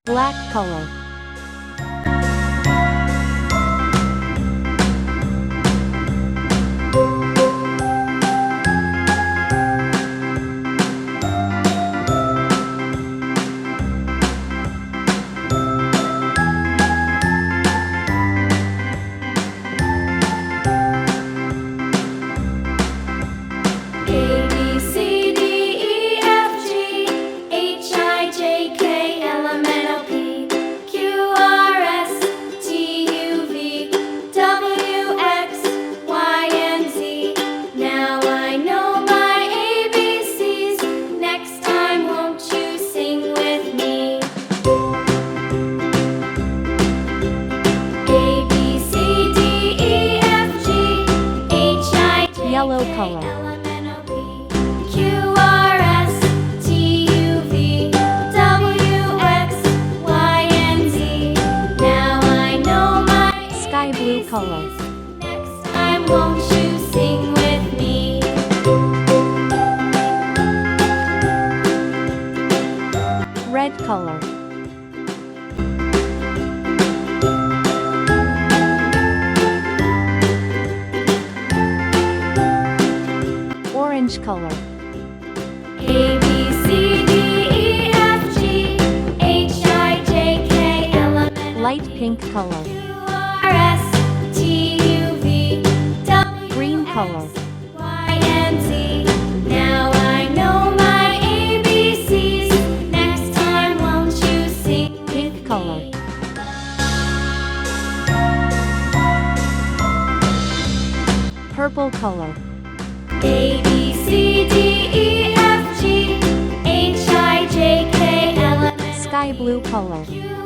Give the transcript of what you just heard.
Black color. Yellow color. Sky blue color. Next time, won't you sing with me? Red color. Orange color. A, B, C, D, E, F, G, H, I, J, K, L, M, N, O, Light pink color. Q, R, S, T, U, V, W, Green X, color. Y, and Z. Now I know my ABCs. Next time, won't you sing? Pink color. Purple color. A, B, C, D, E, F, G, H, I, J, K, L, M, N, O, Sky blue color. Q,